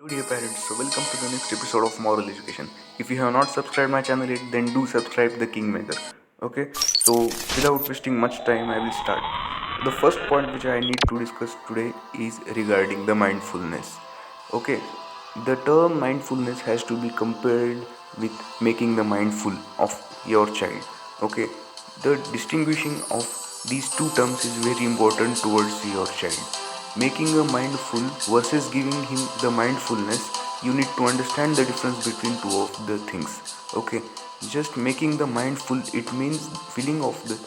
Dear parents, so welcome to the next episode of Moral Education. If you have not subscribed my channel yet, then do subscribe the Kingmaker. Okay, so without wasting much time, I will start. The first point which I need to discuss today is regarding the mindfulness. Okay, the term mindfulness has to be compared with making the mindful of your child. Okay, the distinguishing of these two terms is very important towards your child. Making a mindful versus giving him the mindfulness, you need to understand the difference between two of the things. Okay, just making the mindful, it means filling of the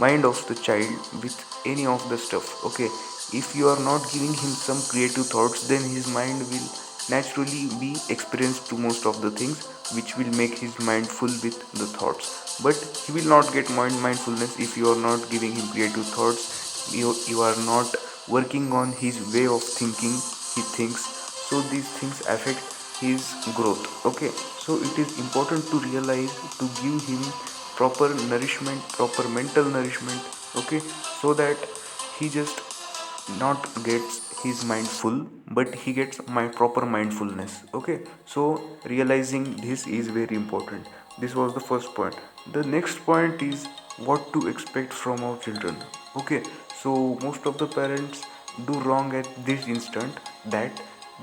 mind of the child with any of the stuff. Okay, if you are not giving him some creative thoughts, then his mind will naturally be experienced to most of the things which will make his mind full with the thoughts, but he will not get mindfulness if you are not giving him creative thoughts. You are not working on his way of thinking. He thinks, so these things affect his growth. Okay, so it is important to realize to give him proper nourishment, proper mental nourishment. Okay, so that he just not gets his mind full, but he gets my proper mindfulness. Okay, so realizing this is very important. This was the first point. The next point is what to expect from our children. Okay, so most of the parents do wrong at this instant, that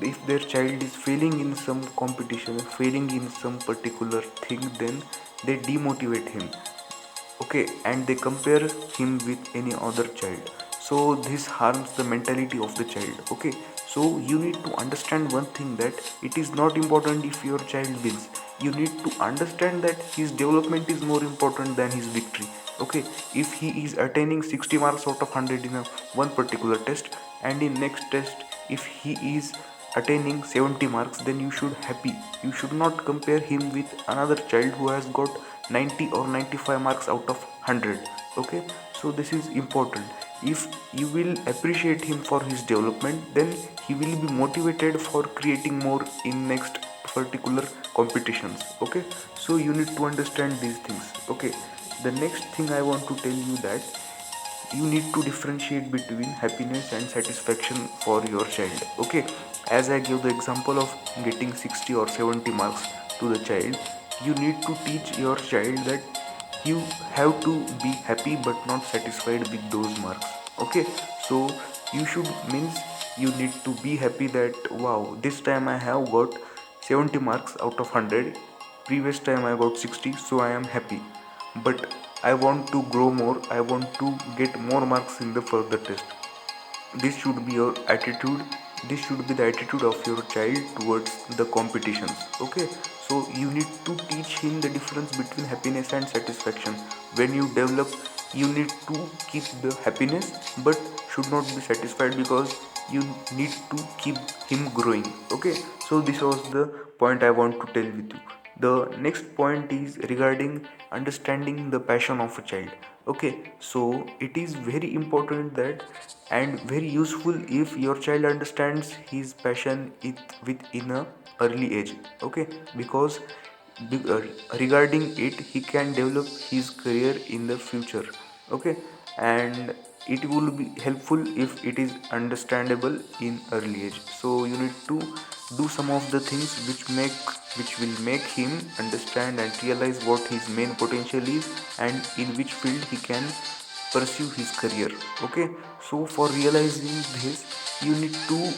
if their child is failing in some competition, failing in some particular thing, then they demotivate him. Okay, and they compare him with any other child, so this harms the mentality of the child. Okay, so you need to understand one thing, that it is not important if your child wins. You need to understand that his development is more important than his victory. Okay, if he is attaining 60 marks out of 100 in a one particular test, and in next test if he is attaining 70 marks, then you should happy. You should not compare him with another child who has got 90 or 95 marks out of 100. Okay, so this is important. If you will appreciate him for his development, then he will be motivated for creating more in next particular competitions. Okay, so you need to understand these things. Okay, the next thing I want to tell you, that you need to differentiate between happiness and satisfaction for your child. Okay, as I give the example of getting 60 or 70 marks to the child, you need to teach your child that you have to be happy but not satisfied with those marks. Okay, so you should means you need to be happy that wow, this time I have got 70 marks out of 100, previous time I got 60, so I am happy. But I want to grow more, I want to get more marks in the further test. This should be your attitude. This should be the attitude of your child towards the competitions. Okay, so you need to teach him the difference between happiness and satisfaction. When you develop, you need to keep the happiness but should not be satisfied, because you need to keep him growing. Okay, so this was the point I want to tell with you. The next point is regarding understanding the passion of a child. Okay, so it is very important that, and very useful if your child understands his passion within a early age. Okay, because regarding it he can develop his career in the future. Okay, and it will be helpful if it is understandable in early age. So you need to do some of the things which will make him understand and realize what his main potential is, and in which field he can pursue his career. Okay, so for realizing this, you need to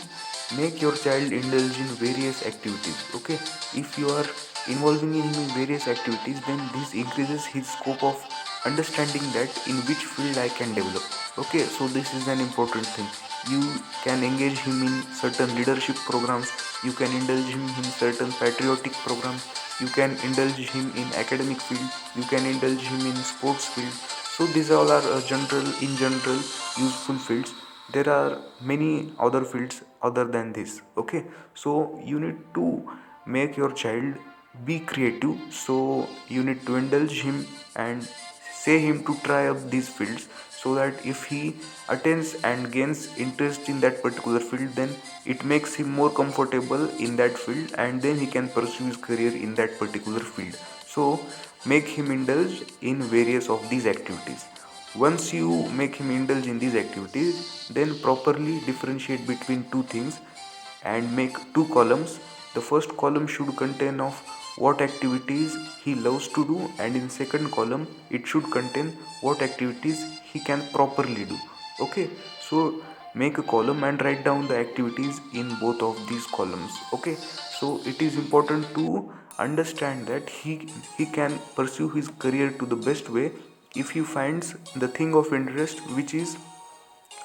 make your child indulge in various activities. Okay, if you are involving him in various activities, then this increases his scope of understanding that in which field I can develop. Okay, so this is an important thing. You can engage him in certain leadership programs, you can indulge him in certain patriotic programs, you can indulge him in academic field, you can indulge him in sports field. So these all are general useful fields. There are many other fields other than this. Okay, so you need to make your child be creative. So you need to indulge him and say him to try up these fields, so that if he attains and gains interest in that particular field, then it makes him more comfortable in that field, and then he can pursue his career in that particular field. So make him indulge in various of these activities. Once you make him indulge in these activities, then properly differentiate between two things, and make two columns. The first column should contain of what activities he loves to do, and in second column it should contain what activities he can properly do. Okay, so make a column and write down the activities in both of these columns. Okay, so it is important to understand that he can pursue his career to the best way if he finds the thing of interest which is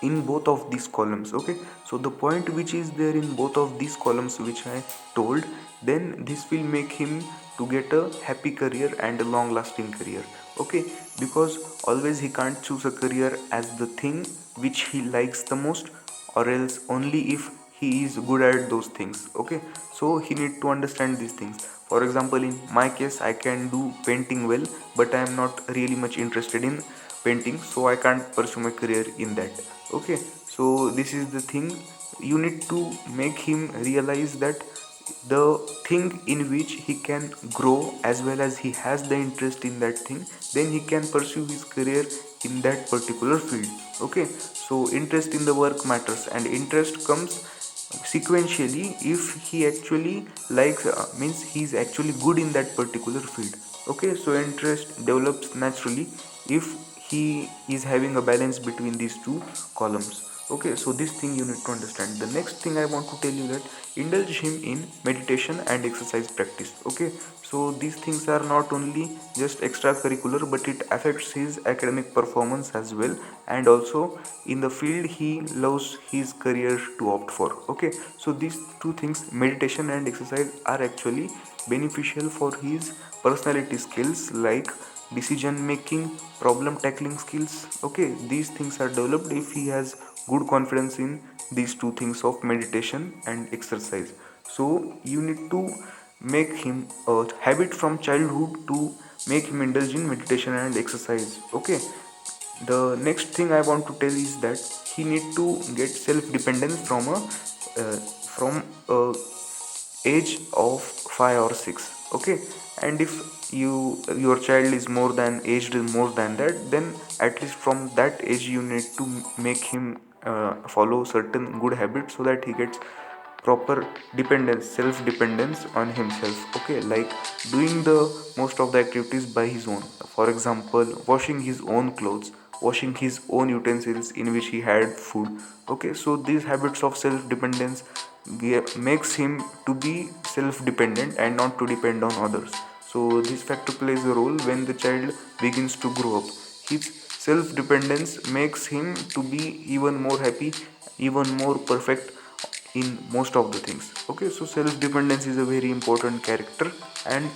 in both of these columns. Okay, so the point which is there in both of these columns which I told, then this will make him to get a happy career and a long lasting career. Okay, because always he can't choose a career as the thing which he likes the most, or else only if he is good at those things. Okay, so he need to understand these things. For example, in my case, I can do painting well, but I am not really much interested in painting, so I can't pursue my career in that. Okay, so this is the thing. You need to make him realize that the thing in which he can grow, as well as he has the interest in that thing, then he can pursue his career in that particular field. Okay, so interest in the work matters, and interest comes sequentially if he actually likes, means he is actually good in that particular field. Okay, so interest develops naturally if he is having a balance between these two columns. Okay, so this thing you need to understand. The next thing I want to tell you that indulge him in meditation and exercise practice. Okay, so these things are not only just extracurricular, but it affects his academic performance as well, and also in the field he loves his career to opt for. Okay, so these two things, meditation and exercise, are actually beneficial for his personality skills like decision making, problem tackling skills. Okay, these things are developed if he has good confidence in these two things of meditation and exercise. So you need to make him a habit from childhood to make him indulge in meditation and exercise. Okay, the next thing I want to tell is that he need to get self dependence from a age of 5 or 6. Okay, and if your child is more than aged more than that, then at least from that age you need to make him follow certain good habits so that he gets proper dependence, self dependence on himself. Okay, like doing the most of the activities by his own. For example, washing his own clothes, washing his own utensils in which he had food. Okay, so these habits of self dependence makes him to be self dependent and not to depend on others. So this factor plays a role when the child begins to grow up. His self dependence makes him to be even more happy, even more perfect in most of the things. Okay, so self dependence is a very important character, and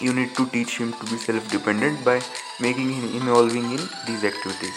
you need to teach him to be self dependent by making him involving in these activities.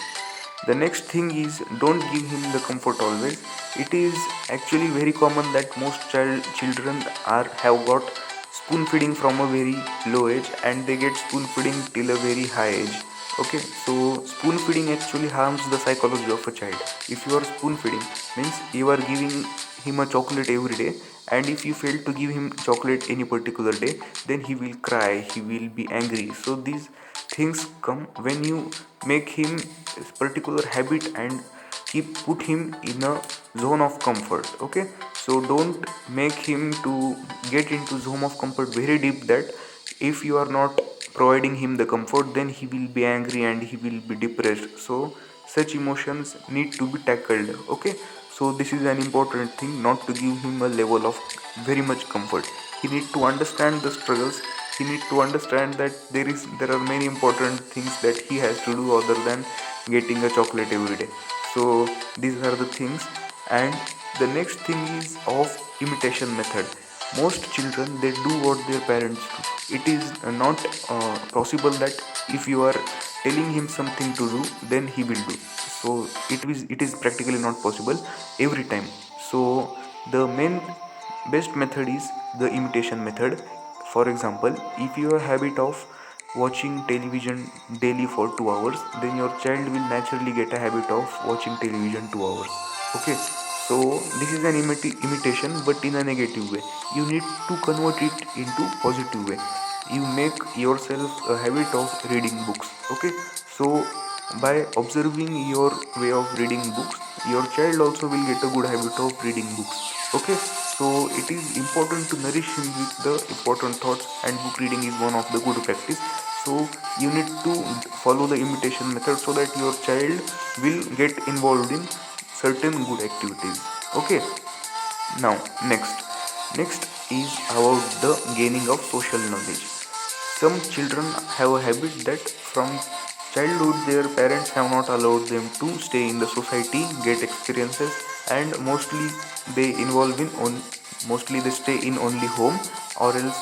The next thing is, don't give him the comfort always. It is actually very common that most children are have got spoon feeding from a very low age, and they get spoon feeding till a very high age. Okay, so spoon feeding actually harms the psychology of a child. If you are spoon feeding, means you are giving him a chocolate every day, and if you fail to give him chocolate any particular day, then he will cry, he will be angry. So these things come when you make him a particular habit and keep put him in a zone of comfort. Okay, so don't make him to get into zone of comfort very deep, that if you are not providing him the comfort, then he will be angry and he will be depressed. So such emotions need to be tackled. Okay, so this is an important thing, not to give him a level of very much comfort. He need to understand the struggles. He need to understand that there are many important things that he has to do other than getting a chocolate every day. So these are the things. And the next thing is of imitation method. Most children, they do what their parents do. It is not possible that if you are telling him something to do, then he will do. So it is practically not possible every time. So the main best method is the imitation method. For example, if you have a habit of watching television daily for 2 hours, then your child will naturally get a habit of watching television 2 hours. Okay, so this is an imitation, but in a negative way. You need to convert it into positive way. You make yourself a habit of reading books. Okay, so By observing your way of reading books, your child also will get a good habit of reading books. Okay, so it is important to nourish him with the important thoughts, and book reading is one of the good practice. So you need to follow the imitation method so that your child will get involved in certain good activities. Okay, now next is about the gaining of social knowledge. Some children have a habit that from childhood their parents have not allowed them to stay in the society, get experiences, and they involve in on mostly they stay in only home, or else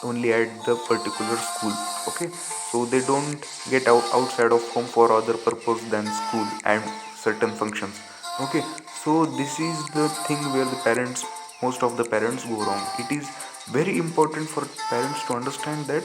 only at the particular school. Okay, so they don't get out outside of home for other purpose than school and certain functions. Okay, so this is the thing where the parents most of the parents go wrong. It is very important for parents to understand that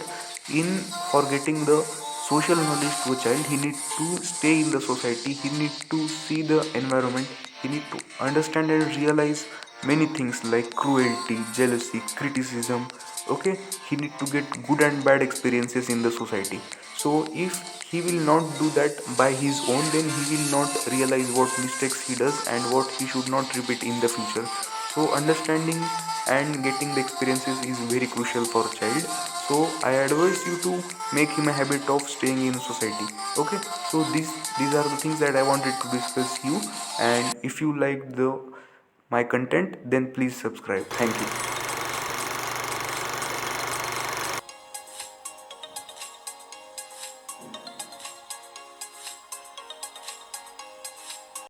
in for getting the social knowledge to a child, he need to stay in the society, he need to see the environment, he need to understand and realize many things like cruelty, jealousy, criticism. Okay, he need to get good and bad experiences in the society. So if he will not do that by his own, then he will not realize what mistakes he does and what he should not repeat in the future. So understanding and getting the experiences is very crucial for a child. So I advise you to make him a habit of staying in society. Okay, so these are the things that I wanted to discuss you. And if you like the my content, then please subscribe. Thank you.